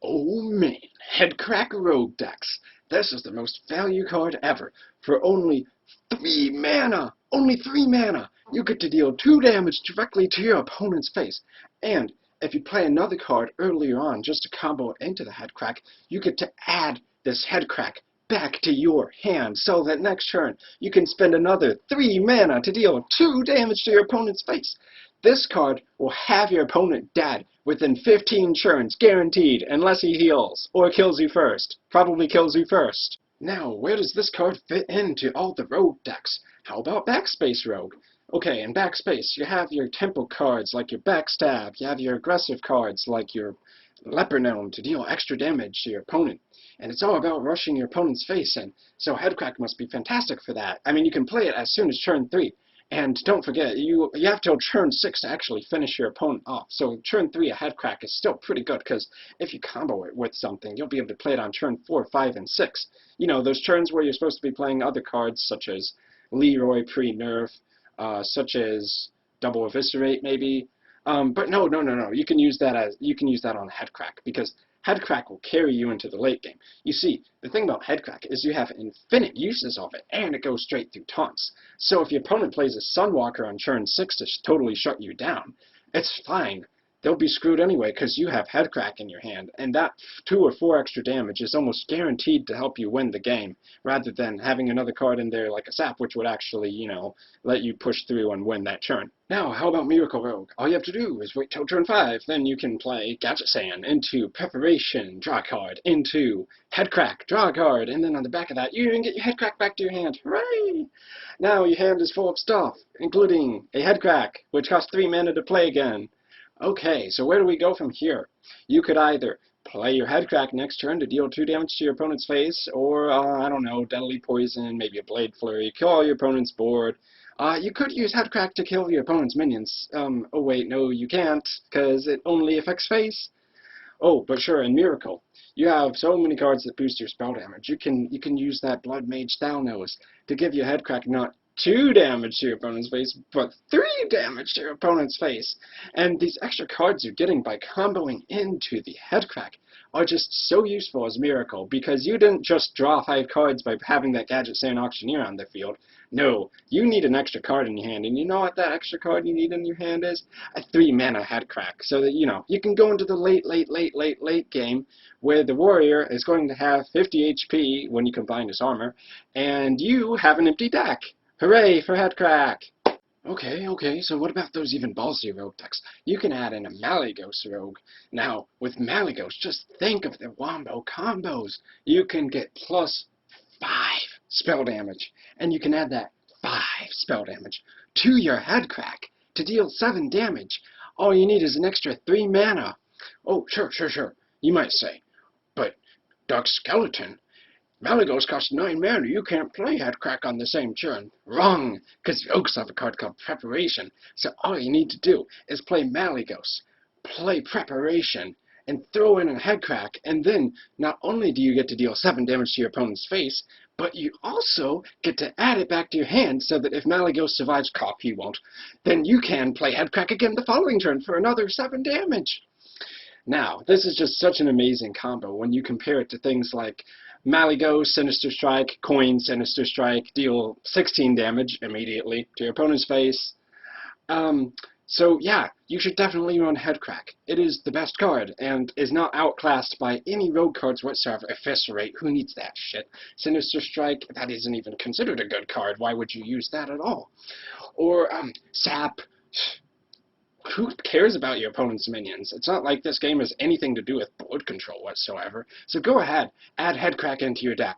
Oh man, Headcrack Rogue decks. This is the most value card ever. For only 3 mana! Only 3 mana! You get to deal 2 damage directly to your opponent's face. And if you play another card earlier on just to combo it into the Headcrack, you get to add this Headcrack back to your hand so that next turn you can spend another 3 mana to deal 2 damage to your opponent's face. This card will have your opponent dead within 15 turns, guaranteed, unless he heals, or kills you first. Probably kills you first. Now, where does this card fit into all the rogue decks? How about Backspace Rogue? Okay, in Backspace, you have your tempo cards like your Backstab, you have your aggressive cards like your Leper Gnome to deal extra damage to your opponent. And it's all about rushing your opponent's face, and so Headcrack must be fantastic for that. I mean, you can play it as soon as turn 3. And don't forget, you have till turn 6 to actually finish your opponent off. So turn 3 a Headcrack is still pretty good, because if you combo it with something, you'll be able to play it on turn 4, 5, and 6. You know, those turns where you're supposed to be playing other cards, such as Leroy pre-nerf, such as Double Eviscerate, maybe. But no. You can use that on Headcrack, because Headcrack will carry you into the late game. You see, the thing about Headcrack is you have infinite uses of it, and it goes straight through taunts. So if your opponent plays a Sunwalker on turn 6 to totally shut you down, it's fine. They'll be screwed anyway because you have Headcrack in your hand, and that 2 or 4 extra damage is almost guaranteed to help you win the game, rather than having another card in there like a Sap, which would actually, you know, let you push through and win that turn. Now, how about Miracle Rogue? All you have to do is wait till turn 5, then you can play Gadget Sand into Preparation, draw a card, into Headcrack, draw a card, and then on the back of that, you can get your Headcrack back to your hand. Hooray! Now your hand is full of stuff, including a Headcrack, which costs 3 mana to play again. Okay, so where do we go from here? You could either play your Headcrack next turn to deal 2 damage to your opponent's face, or, I don't know, Deadly Poison, maybe a Blade Flurry, kill all your opponent's board. You could use Headcrack to kill your opponent's minions. Oh wait, no you can't, because it only affects face. Oh, but sure, in Miracle, you have so many cards that boost your spell damage. You can use that Blood Mage Thalnos to give you Headcrack not 2 damage to your opponent's face, but 3 damage to your opponent's face. And these extra cards you're getting by comboing into the Headcrack are just so useful as Miracle, because you didn't just draw 5 cards by having that Gadget Sand Auctioneer on the field. No, you need an extra card in your hand, and you know what that extra card you need in your hand is? A 3 mana Headcrack, so that, you know, you can go into the late game where the warrior is going to have 50 HP when you combine his armor, and you have an empty deck. Hooray for Headcrack! Okay, so what about those even ballsy rogue decks? You can add in a Malygos rogue. Now, with Malygos, just think of the wombo combos. You can get plus 5 spell damage, and you can add that 5 spell damage to your Headcrack to deal 7 damage. All you need is an extra 3 mana. Oh, sure. You might say, but Dark Skeleton, Malygos costs 9 mana, you can't play Headcrack on the same turn. Wrong, because Rogues have a card called Preparation, so all you need to do is play Malygos, play Preparation, and throw in a Headcrack, and then not only do you get to deal 7 damage to your opponent's face, but you also get to add it back to your hand so that if Malygos survives, cop he won't, then you can play Headcrack again the following turn for another 7 damage. Now, this is just such an amazing combo when you compare it to things like Malygos, Sinister Strike, Coin, Sinister Strike, deal 16 damage immediately to your opponent's face. So yeah, you should definitely run Headcrack. It is the best card, and is not outclassed by any rogue cards whatsoever. Eviscerate, who needs that shit? Sinister Strike, that isn't even considered a good card. Why would you use that at all? Or, Sap. Who cares about your opponent's minions? It's not like this game has anything to do with board control whatsoever. So go ahead, add Headcrack into your deck.